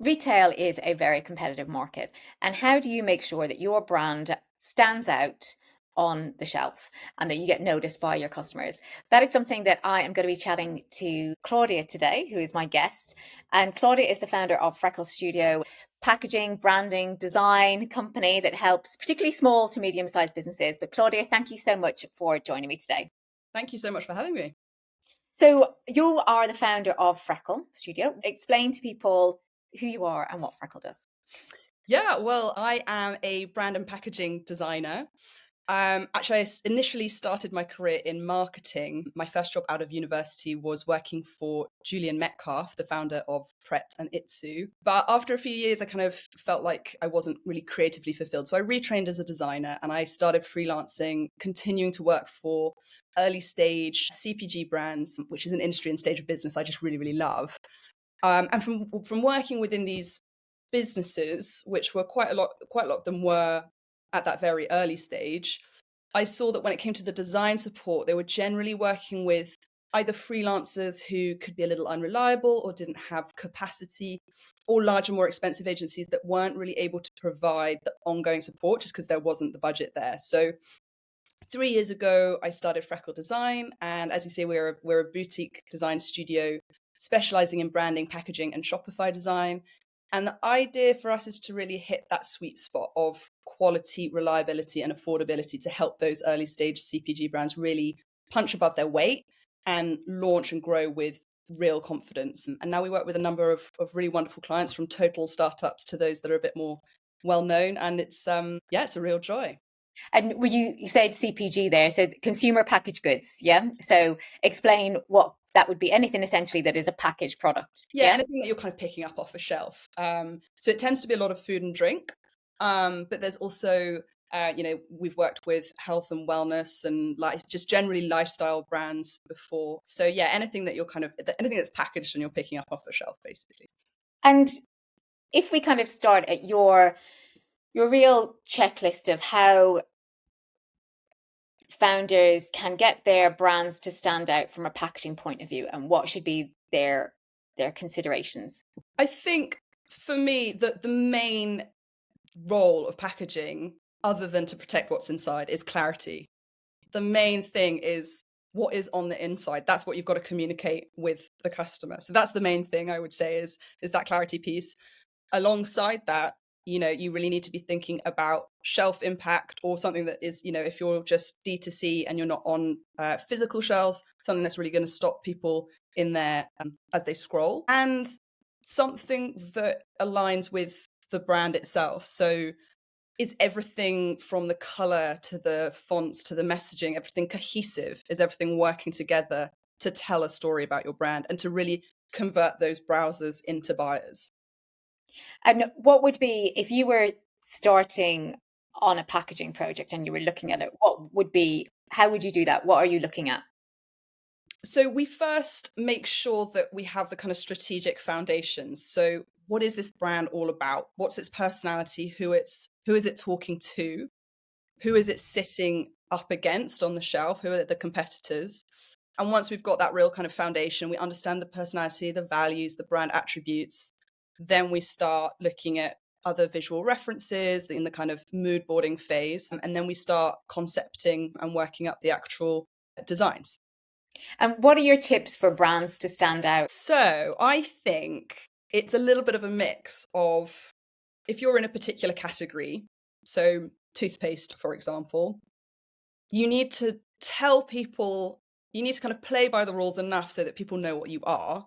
Retail is a very competitive market. And how do you make sure that your brand stands out on the shelf and that you get noticed by your customers? That is something that I am going to be chatting to Claudia today, who is my guest. And Claudia is the founder of Freckle Studio, packaging, branding, design company that helps particularly small to medium-sized businesses. But Claudia, thank you so much for joining me today. Thank you so much for having me. So you are the founder of Freckle Studio. Explain to people who you are and what Freckle does. Yeah, well, I am a brand and packaging designer. Actually, initially started my career in marketing. My first job out of university was working for Julian Metcalf, the founder of Pret and Itsu. But after a few years, I kind of felt like I wasn't really creatively fulfilled. So I retrained as a designer and I started freelancing, continuing to work for early stage CPG brands, which is an industry and stage of business I just really, really love. And from working within these businesses, which were quite a lot of them were at that very early stage, I saw that when it came to the design support, they were generally working with either freelancers who could be a little unreliable or didn't have capacity, or larger, more expensive agencies that weren't really able to provide the ongoing support just because there wasn't the budget there. So 3 years ago, I started Freckle Design, and as you say, we're a boutique design studio specializing in branding, packaging, and Shopify design. And the idea for us is to really hit that sweet spot of quality, reliability, and affordability to help those early stage CPG brands really punch above their weight and launch and grow with real confidence. And now we work with a number of really wonderful clients, from total startups to those that are a bit more well known. And it's it's a real joy. And would you said CPG there, so consumer packaged goods, yeah? So explain what that would be. Anything essentially that is a packaged product, Yeah, yeah? anything that you're kind of picking up off a shelf. So it tends to be a lot of food and drink, but there's also, we've worked with health and wellness and like just generally lifestyle brands before. So yeah, anything that you're anything that's packaged and you're picking up off a shelf, basically. And if we kind of start at your real checklist of how founders can get their brands to stand out from a packaging point of view and what should be their considerations. I think for me that the main role of packaging, other than to protect what's inside, is clarity. The main thing is what is on the inside. That's what you've got to communicate with the customer. So that's the main thing I would say is that clarity piece. Alongside that, you really need to be thinking about shelf impact, or something that is, if you're just D2C and you're not on physical shelves, something that's really going to stop people in there as they scroll, and something that aligns with the brand itself. So is everything from the color to the fonts to the messaging, everything cohesive? Is everything working together to tell a story about your brand and to really convert those browsers into buyers? And what would be, if you were starting on a packaging project and you were looking at it, what would be, how would you do that? What are you looking at? So we first make sure that we have the kind of strategic foundations. So what is this brand all about? What's its personality? Who is it talking to? Who is it sitting up against on the shelf? Who are the competitors? And once we've got that real kind of foundation, we understand the personality, the values, the brand attributes, then we start looking at other visual references in the kind of mood boarding phase. And then we start concepting and working up the actual designs. And what are your tips for brands to stand out? So I think it's a little bit of a mix of, if you're in a particular category, so toothpaste, for example, you need to tell people, you need to kind of play by the rules enough so that people know what you are,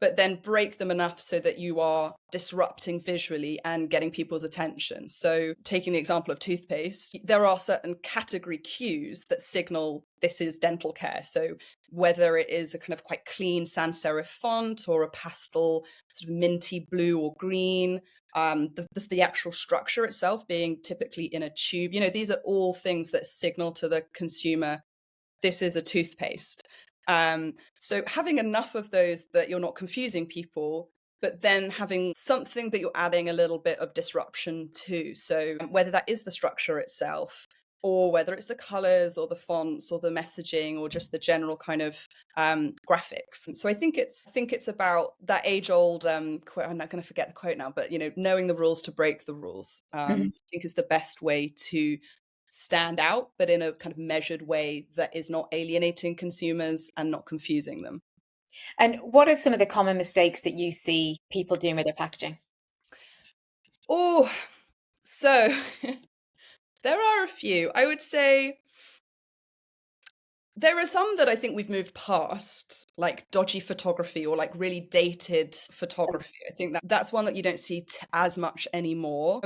but then break them enough so that you are disrupting visually and getting people's attention. So taking the example of toothpaste, there are certain category cues that signal this is dental care. So whether it is a kind of quite clean sans serif font or a pastel sort of minty blue or green, the actual structure itself being typically in a tube, these are all things that signal to the consumer, this is a toothpaste. So having enough of those that you're not confusing people, but then having something that you're adding a little bit of disruption to. So whether that is the structure itself, or whether it's the colors or the fonts or the messaging or just the general kind of graphics. And so I think it's about that age old quote. I'm not going to forget the quote now, but knowing the rules to break the rules. I think is the best way to stand out, but in a kind of measured way that is not alienating consumers and not confusing them. And what are some of the common mistakes that you see people doing with their packaging? Oh, so there are a few. I would say there are some that I think we've moved past, like dodgy photography or like really dated photography. I think that's one that you don't see as much anymore.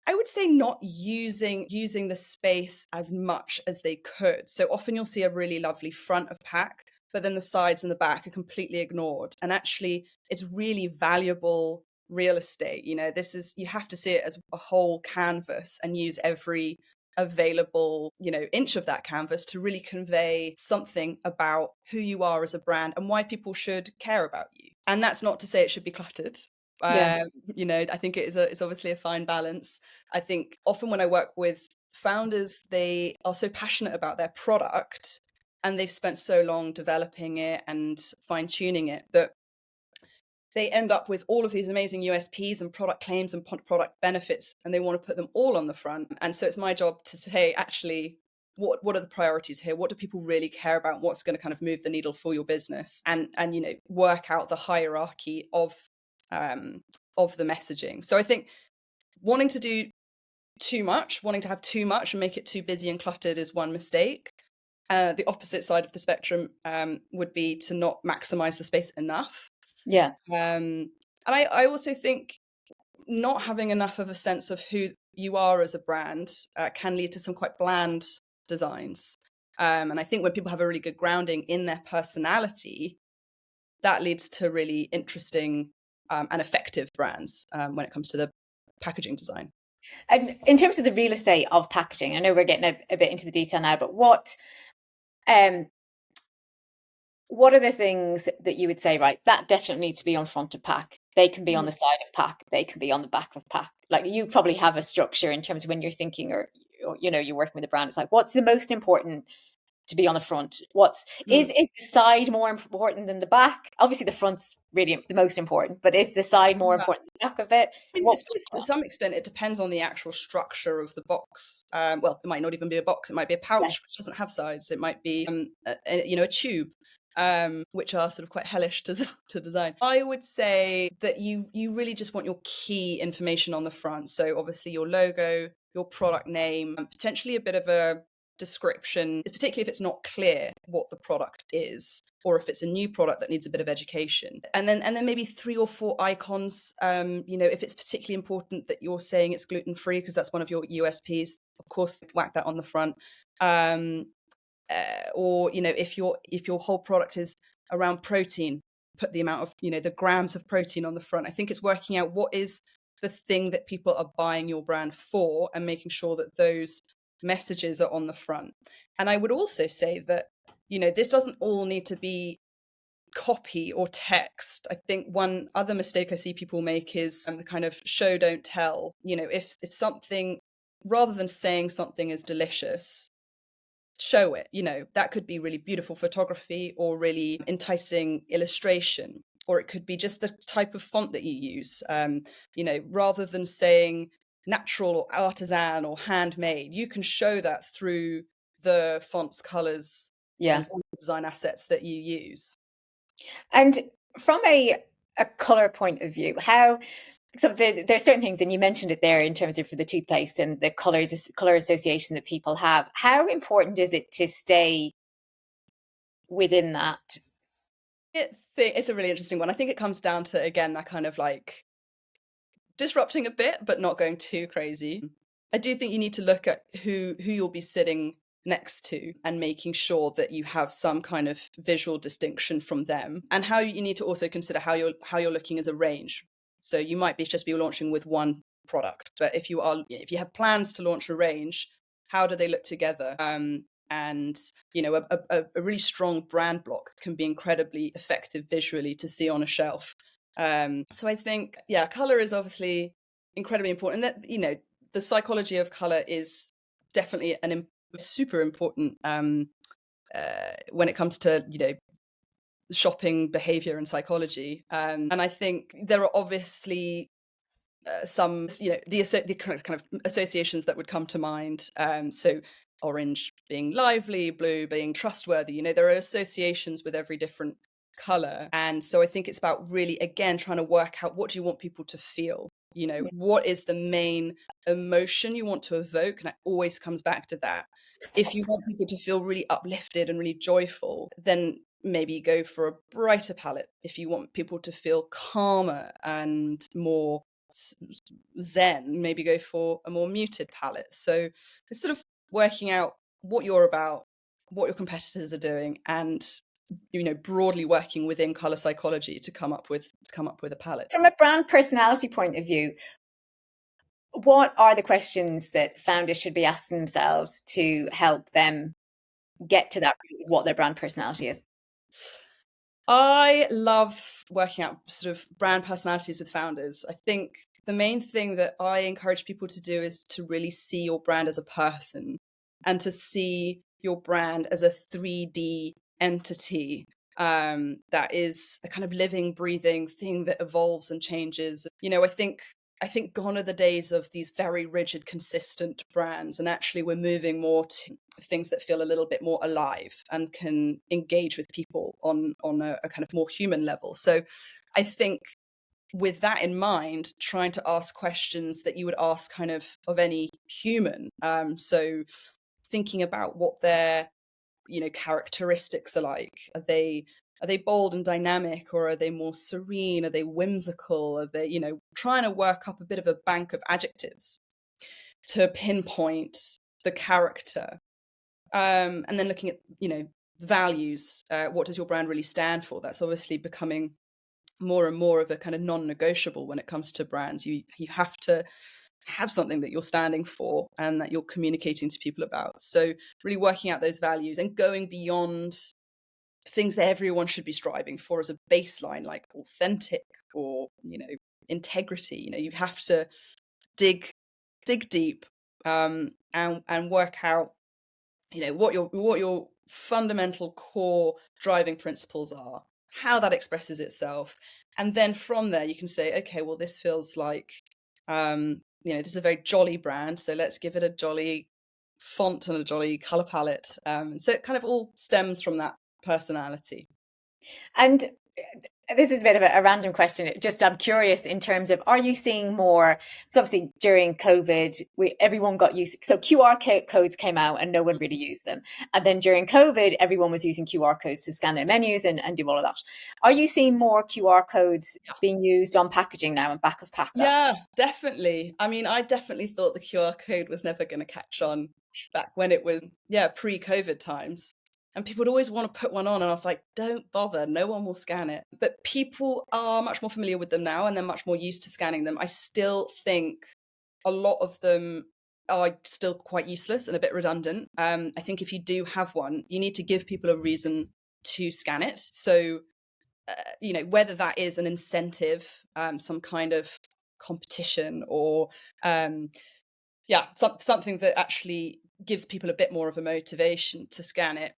I would say not using the space as much as they could. So often you'll see a really lovely front of pack, but then the sides and the back are completely ignored. And actually, it's really valuable real estate. You have to see it as a whole canvas and use every available inch of that canvas to really convey something about who you are as a brand and why people should care about you. And that's not to say it should be cluttered. Yeah. I think it's obviously a fine balance. I think often when I work with founders, they are so passionate about their product and they've spent so long developing it and fine-tuning it that they end up with all of these amazing USPs and product claims and product benefits, and they want to put them all on the front. And so it's my job to say, actually, what are the priorities here? What do people really care about? What's going to kind of move the needle for your business? And work out the hierarchy of the messaging. So I think wanting to do too much, wanting to have too much and make it too busy and cluttered is one mistake. The opposite side of the spectrum would be to not maximize the space enough. Yeah. And I also think not having enough of a sense of who you are as a brand can lead to some quite bland designs. And I think when people have a really good grounding in their personality, that leads to really interesting and effective brands when it comes to the packaging design. And in terms of the real estate of packaging, I know we're getting a bit into the detail now, but what are the things that you would say, right, that definitely needs to be on front of pack? They can be on the side of pack. They can be on the back of pack. Like, you probably have a structure in terms of when you're thinking or you're working with a brand. It's like, what's the most important to be on the front? Is the side more important than the back? Obviously, the front's really the most important, but is the side more important than the back of it? I mean, to some extent, it depends on the actual structure of the box. Well, it might not even be a box. It might be a pouch which doesn't have sides. It might be, a tube, which are sort of quite hellish to design. I would say that you really just want your key information on the front. So obviously your logo, your product name, and potentially a bit of a description, particularly if it's not clear what the product is, or if it's a new product that needs a bit of education. And then maybe 3 or 4 icons. If it's particularly important that you're saying it's gluten-free because that's one of your USPs, of course, whack that on the front. Or if your whole product is around protein, put the amount of the grams of protein on the front. I think it's working out what is the thing that people are buying your brand for and making sure that those messages are on the front. And I would also say that this doesn't all need to be copy or text. I think one other mistake I see people make is the kind of show don't tell. If something, rather than saying something is delicious, show it. That could be really beautiful photography or really enticing illustration, or it could be just the type of font that you use. Rather than saying natural or artisan or handmade, you can show that through the fonts, colors, and all the design assets that you use. And from a color point of view, there's certain things, and you mentioned it there in terms of for the toothpaste and the color association that people have. How important is it to stay within that? It's a really interesting one. I think it comes down to, again, that kind of like disrupting a bit, but not going too crazy. I do think you need to look at who you'll be sitting next to and making sure that you have some kind of visual distinction from them, and how you need to also consider how you're looking as a range. So you might just be launching with one product, but if you have plans to launch a range, how do they look together? And a really strong brand block can be incredibly effective visually to see on a shelf. So I think, color is obviously incredibly important. And that the psychology of color is definitely an super important when it comes to, shopping behavior and psychology. And I think there are obviously some, the kind of associations that would come to mind. So orange being lively, blue being trustworthy. There are associations with every different color. And so I think it's about really, again, trying to work out, what do you want people to feel? What is the main emotion you want to evoke? And it always comes back to that. If you want people to feel really uplifted and really joyful, then maybe go for a brighter palette. If you want people to feel calmer and more zen, maybe go for a more muted palette. So it's sort of working out what you're about, what your competitors are doing, and broadly working within color psychology to come up with a palette. From a brand personality point of view, what are the questions that founders should be asking themselves to help them get to that, what their brand personality is? I love working out sort of brand personalities with founders. I think the main thing that I encourage people to do is to really see your brand as a person, and to see your brand as a 3D entity that is a kind of living, breathing thing that evolves and changes. I think gone are the days of these very rigid, consistent brands, and actually we're moving more to things that feel a little bit more alive and can engage with people on a kind of more human level. So I think, with that in mind, trying to ask questions that you would ask kind of any human. So thinking about what their characteristics are like. Are they bold and dynamic, or are they more serene? Are they whimsical? Are they, trying to work up a bit of a bank of adjectives to pinpoint the character? And then looking at, values. What does your brand really stand for? That's obviously becoming more and more of a kind of non-negotiable when it comes to brands. You have to have something that you're standing for and that you're communicating to people about. So really working out those values and going beyond things that everyone should be striving for as a baseline, like authentic or integrity. You have to dig deep, and work out what your fundamental core driving principles are, how that expresses itself, and then from there you can say, okay, well, this feels like this is a very jolly brand, so let's give it a jolly font and a jolly color palette. So it kind of all stems from that personality. And this is a bit of a random question. Just I'm curious in terms of, are you seeing more? So obviously during COVID, everyone got used. So QR codes came out and no one really used them. And then during COVID, everyone was using QR codes to scan their menus and do all of that. Are you seeing more QR codes being used on packaging now and back of pack? Yeah, definitely. I mean, I definitely thought the QR code was never going to catch on back when it was, pre-COVID times. And people would always want to put one on, and I was like, don't bother, no one will scan it. But people are much more familiar with them now, and they're much more used to scanning them. I still think a lot of them are still quite useless and a bit redundant. I think if you do have one, you need to give people a reason to scan it. So, whether that is an incentive, some kind of competition, or something that actually gives people a bit more of a motivation to scan it,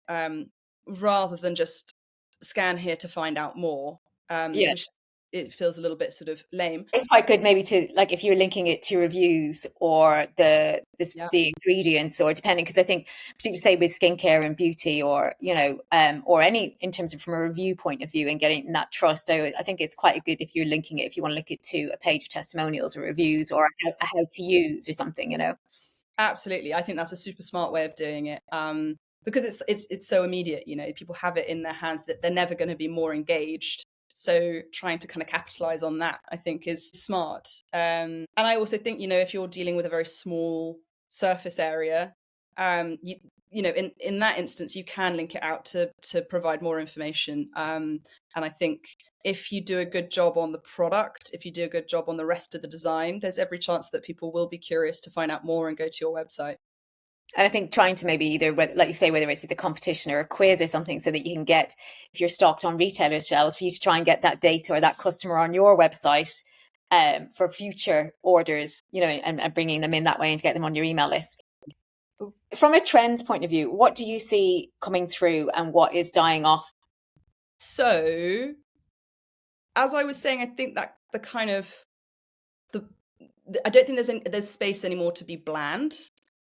rather than just scan here to find out more, Yeah. which it feels a little bit sort of lame. It's quite good maybe to, like, if you're linking it to reviews or the Yeah, ingredients, or depending, because I think particularly say with skincare and beauty, or or any, in terms of from a review point of view and getting that trust, I think it's quite good if you're linking it, if you want to link it to a page of testimonials or reviews, or how to use or something. absolutely. I think that's a super smart way of doing it. Because it's so immediate. People have it in their hands that they're never going to be more engaged. So trying to kind of capitalize on that, I think, is smart. And I also think, if you're dealing with a very small surface area, in that instance, you can link it out to provide more information. And I think if you do a good job on the product, if you do a good job on the rest of the design, there's every chance that people will be curious to find out more and go to your website. And I think trying to maybe either, like you say, whether it's the competition or a quiz or something, so that you can get, if you're stocked on retailers' shelves, for you to try and get that data or that customer on your website, for future orders, and bringing them in that way and to get them on your email list. From a trends point of view, what do you see coming through and what is dying off? So, as I was saying, I think that the kind of the I don't think there's space anymore to be bland.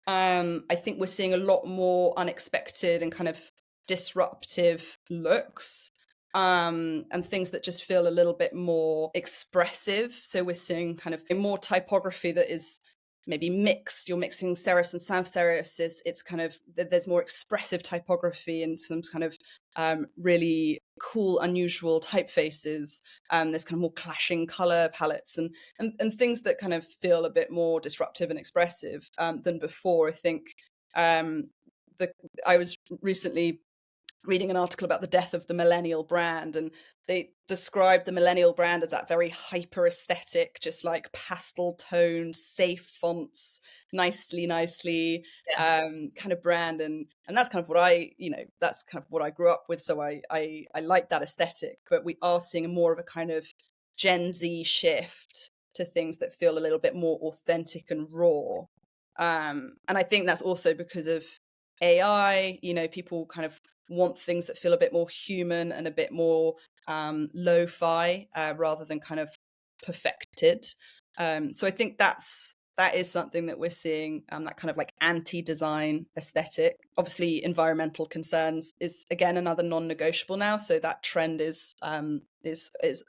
I think we're seeing a lot more unexpected and kind of disruptive looks, and things that just feel a little bit more expressive. So we're seeing kind of more typography that is maybe mixed. You're mixing serifs and sans serifs. It's kind of, there's more expressive typography and some kind of really cool, unusual typefaces. There's kind of more clashing color palettes and things that kind of feel a bit more disruptive and expressive than before. I think I was recently reading an article about the death of the millennial brand, and they described the millennial brand as that very hyper aesthetic, just like pastel toned, safe fonts, nicely kind of brand, and that's kind of what that's kind of what I grew up with. So I like that aesthetic, but we are seeing more of a kind of Gen Z shift to things that feel a little bit more authentic and raw. And I think that's also because of AI. People kind of want things that feel a bit more human and a bit more lo-fi, rather than kind of perfected. So I think that is something that we're seeing, that kind of like anti-design aesthetic. Obviously, environmental concerns is again another non-negotiable now. So that trend is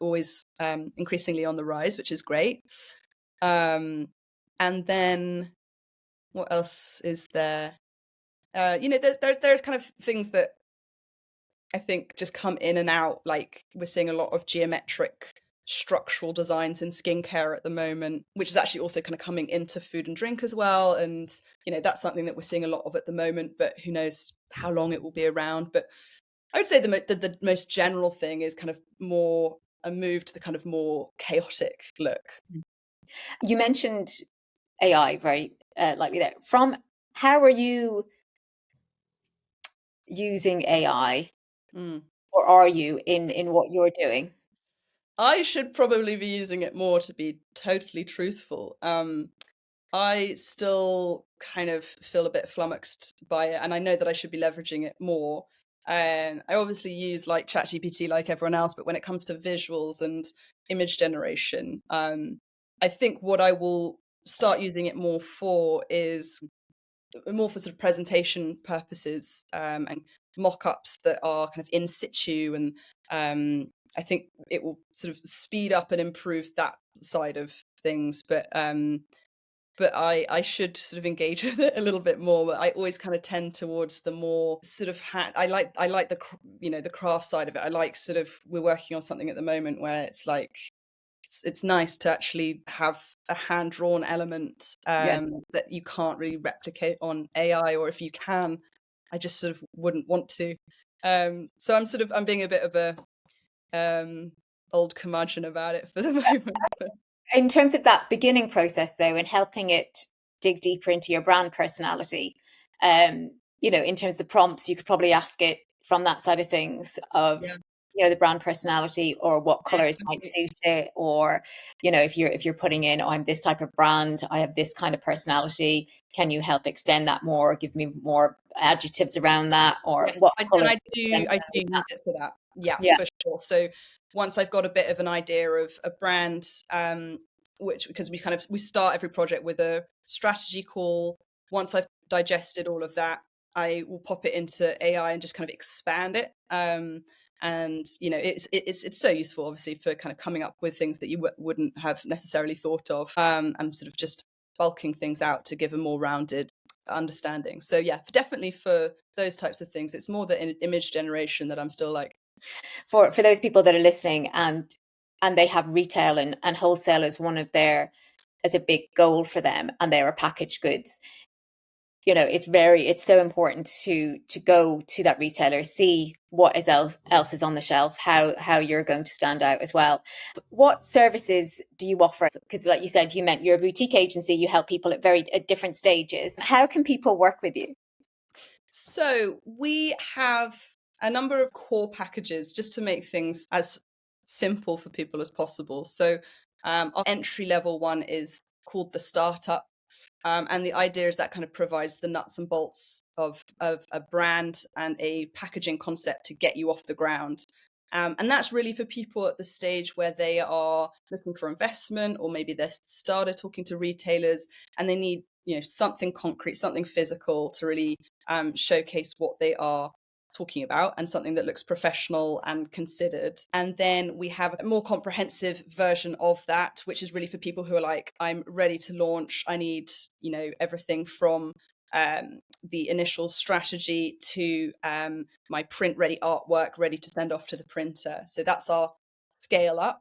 always increasingly on the rise, which is great. And then what else is there? There's kind of things that I think just come in and out. Like, we're seeing a lot of geometric structural designs in skincare at the moment, which is actually also kind of coming into food and drink as well. And, that's something that we're seeing a lot of at the moment, but who knows how long it will be around. But I would say the most general thing is kind of more a move to the kind of more chaotic look. You mentioned AI very lightly there. From how are you using AI, Mm. or are you in what you're doing? I should probably be using it more, to be totally truthful. I still kind of feel a bit flummoxed by it, and I know that I should be leveraging it more. And I obviously use like ChatGPT like everyone else, but when it comes to visuals and image generation, I think what I will start using it more for is more for sort of presentation purposes, and mock-ups that are kind of in situ, and I think it will sort of speed up and improve that side of things. But I should sort of engage with it a little bit more. But I always kind of tend towards the more sort of I like the craft side of it. I like sort of, we're working on something at the moment where it's like it's nice to actually have a hand-drawn element, Yes. that you can't really replicate on AI, or if you can, I just sort of wouldn't want to. So I'm being a bit of a old curmudgeon about it for the moment. But In terms of that beginning process, though, and helping it dig deeper into your brand personality, in terms of the prompts, you could probably ask it from that side of things of, yeah, the brand personality, or what colors might definitely. suit it, or, if you're putting in, oh, I'm this type of brand, I have this kind of personality. Can you help extend that more? Give me more adjectives around that, or Yes, what and color? I do use it for that. Yeah, Yeah. for sure. So once I've got a bit of an idea of a brand, which, because we start every project with a strategy call. Once I've digested all of that, I will pop it into AI and just kind of expand it. And it's so useful, obviously, for kind of coming up with things that you wouldn't have necessarily thought of, and sort of just bulking things out to give a more rounded understanding. So yeah, definitely for those types of things, it's more the image generation that I'm still like. For those people that are listening, and they have retail and wholesale as one of their, as a big goal for them, and they are packaged goods, it's so important to go to that retailer, see what else is on the shelf, how you're going to stand out as well. What services do you offer? Because like you said, you're a boutique agency, you help people at different stages. How can people work with you? So we have a number of core packages just to make things as simple for people as possible. So our entry level one is called the startup And the idea is that kind of provides the nuts and bolts of a brand and a packaging concept to get you off the ground. And that's really for people at the stage where they are looking for investment, or maybe they're started talking to retailers and they need, something concrete, something physical to really showcase what they are talking about, and something that looks professional and considered. And then we have a more comprehensive version of that, which is really for people who are like, I'm ready to launch. I need, everything from the initial strategy to my print ready artwork ready to send off to the printer. So that's our scale up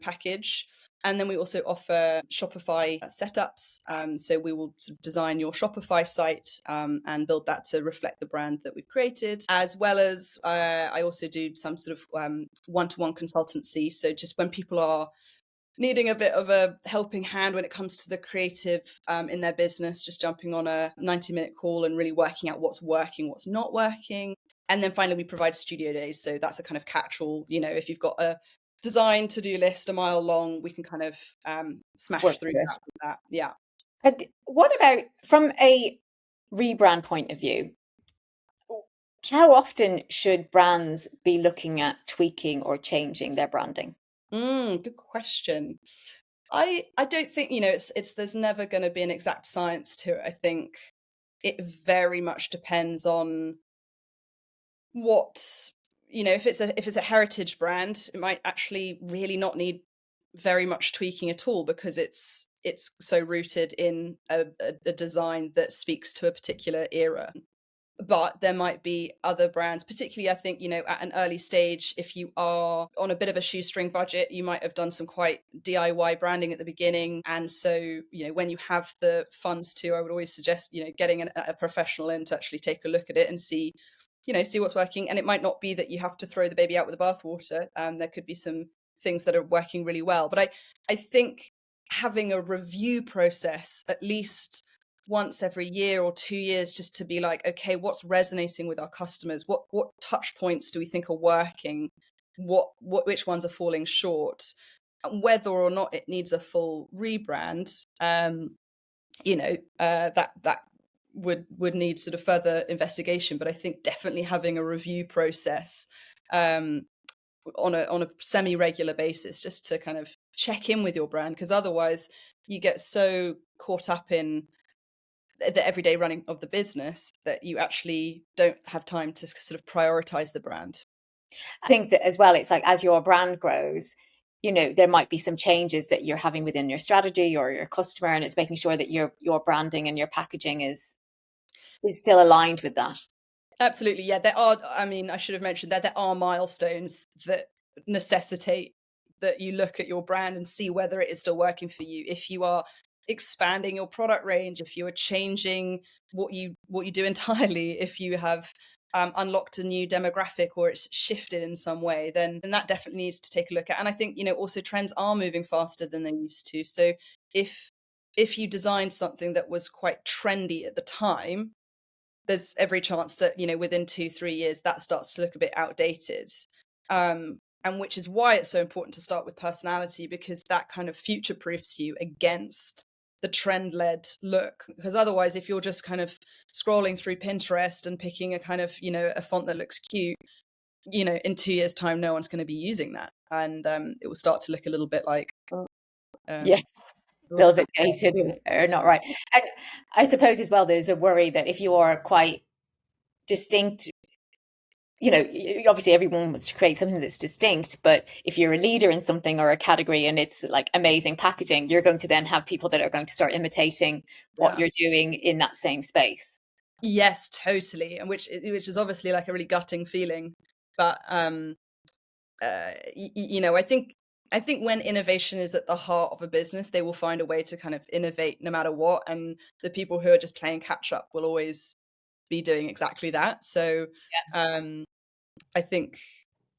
package. And then we also offer Shopify setups. So we will sort of design your Shopify site and build that to reflect the brand that we've created, as well as I also do some sort of one-to-one consultancy. So just when people are needing a bit of a helping hand when it comes to the creative in their business, just jumping on a 90-minute call and really working out what's working, what's not working. And then finally, we provide studio days. So that's a kind of catch-all, if you've got a design to-do list a mile long, we can kind of smash Work through through it. that with that. Yeah. What about from a rebrand point of view? How often should brands be looking at tweaking or changing their branding? Good question. I don't think, it's there's never going to be an exact science to it. I think it very much depends on what, if it's a heritage brand, it might actually really not need very much tweaking at all, because it's so rooted in a design that speaks to a particular era. But there might be other brands, particularly I think, at an early stage, if you are on a bit of a shoestring budget, you might have done some quite DIY branding at the beginning. And so, when you have the funds to, I would always suggest, getting a professional in to actually take a look at it and see what's working. And it might not be that you have to throw the baby out with the bathwater. There could be some things that are working really well. But I think having a review process, at least once every year or 2 years, just to be like, okay, what's resonating with our customers? What touch points do we think are working? Which ones are falling short? Whether or not it needs a full rebrand, that would need sort of further investigation. But I think definitely having a review process on a semi-regular basis, just to kind of check in with your brand, because otherwise you get so caught up in the everyday running of the business that you actually don't have time to sort of prioritize the brand. I think that as well, it's like as your brand grows, there might be some changes that you're having within your strategy or your customer, and it's making sure that your branding and your packaging is still aligned with that. Absolutely. Yeah, there are, I mean, I should have mentioned that there are milestones that necessitate that you look at your brand and see whether it is still working for you. If you are expanding your product range, if you are changing what you do entirely, if you have unlocked a new demographic or it's shifted in some way, then that definitely needs to take a look at. And I think, also trends are moving faster than they used to. So if you designed something that was quite trendy at the time, there's every chance that, within 2-3 years that starts to look a bit outdated. And which is why it's so important to start with personality, because that kind of future proofs you against the trend led look. Because otherwise, if you're just kind of scrolling through Pinterest and picking a kind of, a font that looks cute, in 2 years time, no one's going to be using that. And it will start to look a little bit like, Yeah, um, a little bit dated or not right. And I suppose as well, there's a worry that if you are quite distinct, obviously everyone wants to create something that's distinct, but if you're a leader in something or a category and it's like amazing packaging, you're going to then have people that are going to start imitating what yeah. you're doing in that same space. Yes, totally. And which is obviously like a really gutting feeling. But I think when innovation is at the heart of a business, they will find a way to kind of innovate no matter what. And the people who are just playing catch up will always be doing exactly that. So I think,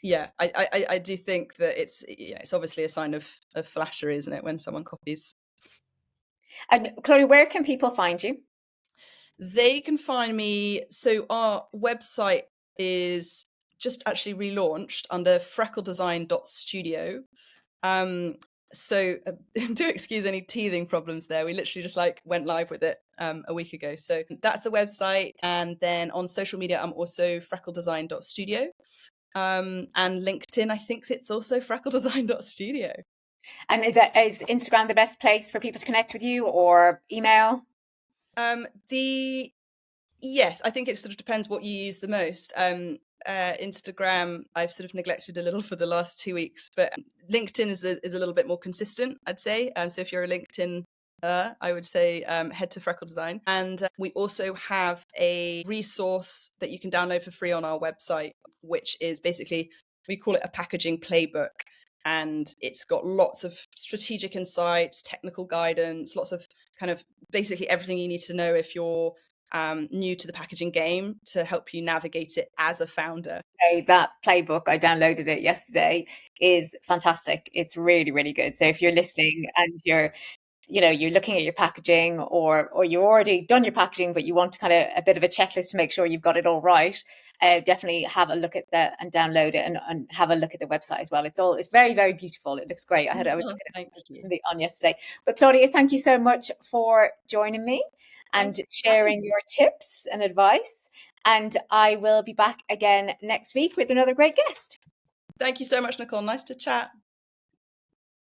yeah, I do think that it's obviously a sign of flattery, isn't it, when someone copies. And Claudia, where can people find you? They can find me. So our website is just actually relaunched under freckledesign.studio. So do excuse any teething problems there. We literally just like went live with it a week ago. So that's the website. And then on social media, I'm also freckledesign.studio. And LinkedIn, I think it's also freckledesign.studio. And is Instagram the best place for people to connect with you, or email? The Yes, I think it sort of depends what you use the most. Instagram, I've sort of neglected a little for the last 2 weeks, but LinkedIn is a little bit more consistent, I'd say. So if you're a LinkedIn, I would say head to Freckle Design. And we also have a resource that you can download for free on our website, which is basically, we call it a packaging playbook. And it's got lots of strategic insights, technical guidance, lots of kind of basically everything you need to know if you're new to the packaging game, to help you navigate it as a founder. That playbook, I downloaded it yesterday, is fantastic. It's really, really good. So if you're listening and you're looking at your packaging, or you already done your packaging, but you want to kind of a bit of a checklist to make sure you've got it all right, definitely have a look at that and download it, and have a look at the website as well. It's very, very beautiful. It looks great. I was Oh, looking thank you. at it on yesterday. But Claudia, thank you so much for joining me Thank and you for having sharing me. your tips and advice. And I will be back again next week with another great guest. Thank you so much, Nicole. Nice to chat.